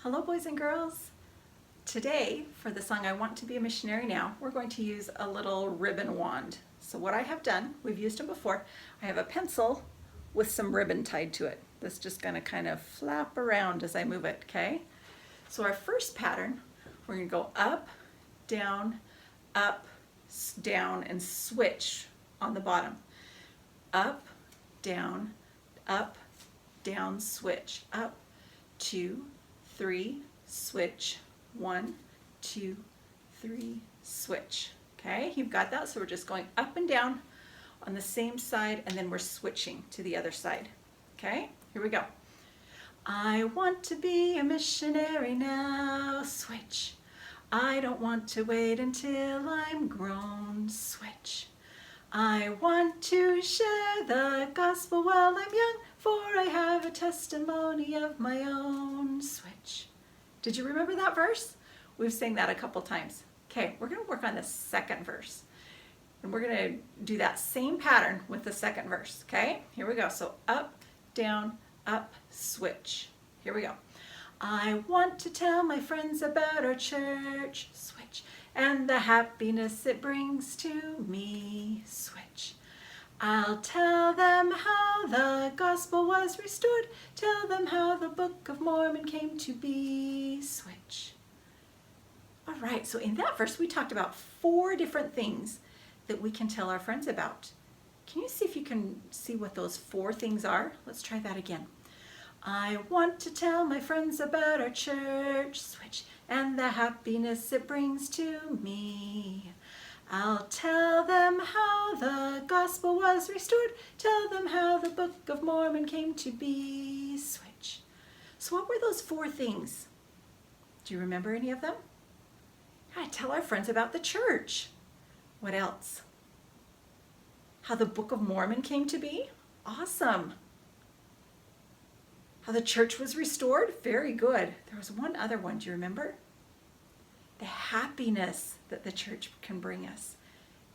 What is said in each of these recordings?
Hello boys and girls. Today for the song I Want to Be a Missionary Now, we're going to use a little ribbon wand. So what I have done, we've used them before, I have a pencil with some ribbon tied to it. That's just going to kind of flap around as I move it, okay? So our first pattern, we're going to go up, down, down, and switch on the bottom. Up, down, switch, up, 2, 3, switch, 1, 2, 3, switch. Okay, you've got that, so we're just going up and down on the same side, and then we're switching to the other side. Okay, here we go. I want to be a missionary now, switch. I don't want to wait until I'm grown, switch. I want to share the gospel while I'm young, for I have a testimony of my own, switch. Did you remember that verse? We've sang that a couple times. Okay, we're going to work on the second verse. And we're going to do that same pattern with the second verse, okay? Here we go. So up, switch. Here we go. I want to tell my friends about our church, switch, and the happiness it brings to me, switch. I'll tell them how the gospel was restored, tell them how the Book of Mormon came to be, switch. All right, so in that verse we talked about 4 different things that we can tell our friends about. Can you see if you can see what those 4 things are? Let's try that again. I want to tell my friends about our church, switch, and the happiness it brings to me. I'll tell them how the gospel was restored, tell them how the Book of Mormon came to be, switch. So what were those 4 things? Do you remember any of them? I tell our friends about the church. What else? How the Book of Mormon came to be? Awesome. How the church was restored? Very good. There was one other one, do you remember? The happiness that the church can bring us.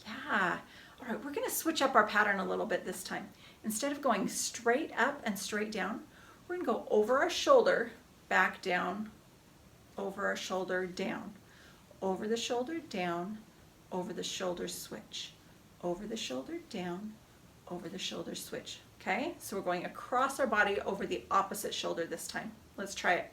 Yeah. All right, we're going to switch up our pattern a little bit this time. Instead of going straight up and straight down, we're going to go over our shoulder, back down, over our shoulder, down, over the shoulder, down, over the shoulder, switch, over the shoulder, down, over the shoulder, switch. Okay, so we're going across our body over the opposite shoulder this time. Let's try it.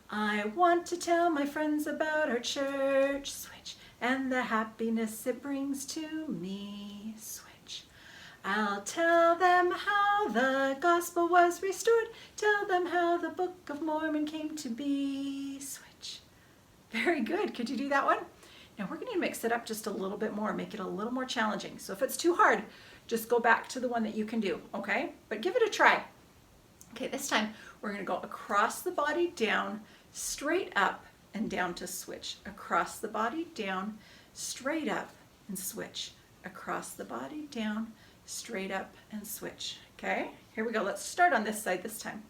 I want to tell my friends about our church, switch, and the happiness it brings to me, switch. I'll tell them how the gospel was restored, tell them how the Book of Mormon came to be, switch. Very good. Could you do that one? Now we're going to mix it up just a little bit more, make it a little more challenging. So if it's too hard, just go back to the one that you can do, okay? But give it a try. Okay, this time we're going to go across the body, down, straight up, and down to switch. Across the body, down, straight up, and switch. Across the body, down, straight up, and switch. Okay, here we go. Let's start on this side this time.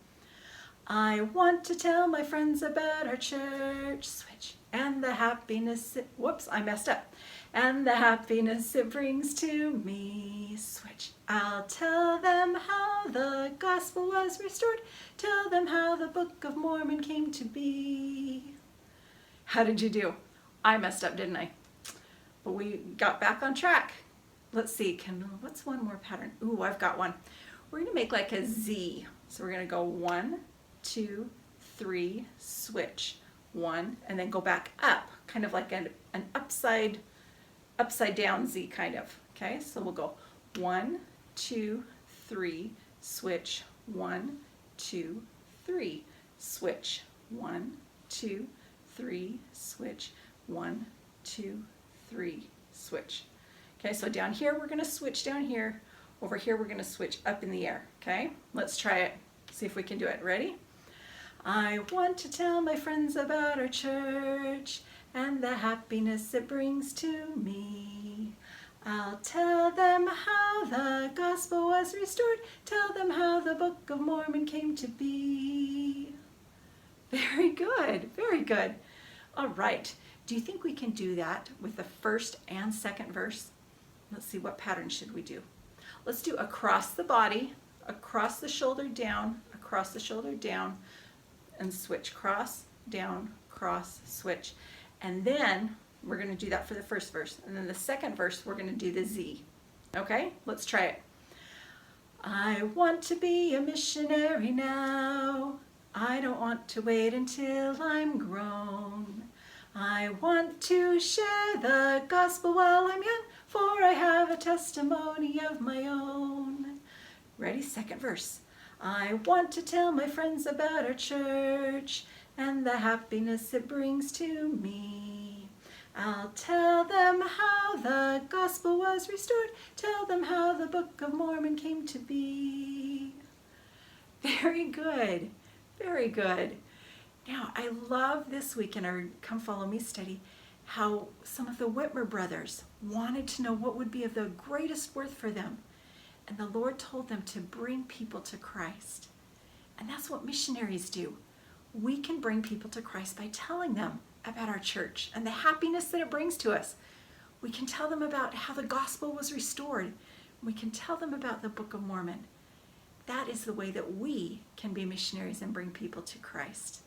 I want to tell my friends about our church, switch, and the happiness it, whoops, I messed up. And the happiness it brings to me, switch. I'll tell them how the gospel was restored, tell them how the Book of Mormon came to be. How did you do? I messed up, didn't I? But we got back on track. Let's see, what's one more pattern? Ooh, I've got one. We're gonna make like a Z. So we're gonna go 1, 2, 3, switch, 1, and then go back up, kind of like an upside down Z kind of. Okay, so we'll go 1, 2, 3, switch, 1, 2, 3, switch, 1, 2, 3, switch, 1, 2, 3, switch. Okay, so down here we're going to switch down here. Over here we're going to switch up in the air. Okay, let's try it. See if we can do it. Ready? I want to tell my friends about our church and the happiness it brings to me. I'll tell them how the gospel was restored, tell them how the Book of Mormon came to be. Very good, very good. All right, do you think we can do that with the first and second verse? Let's see, what pattern should we do? Let's do across the body, across the shoulder, down, and switch. Cross, down, cross, switch. And then we're going to do that for the first verse. And then the second verse, we're going to do the Z. Okay, let's try it. I want to be a missionary now. I don't want to wait until I'm grown. I want to share the gospel while I'm young, for I have a testimony of my own. Ready? Second verse. I want to tell my friends about our church and the happiness it brings to me. I'll tell them how the gospel was restored, tell them how the Book of Mormon came to be. Very good, very good. Now, I love this week in our Come Follow Me study how some of the Whitmer brothers wanted to know what would be of the greatest worth for them. And the Lord told them to bring people to Christ. And that's what missionaries do. We can bring people to Christ by telling them about our church and the happiness that it brings to us. We can tell them about how the gospel was restored. We can tell them about the Book of Mormon. That is the way that we can be missionaries and bring people to Christ.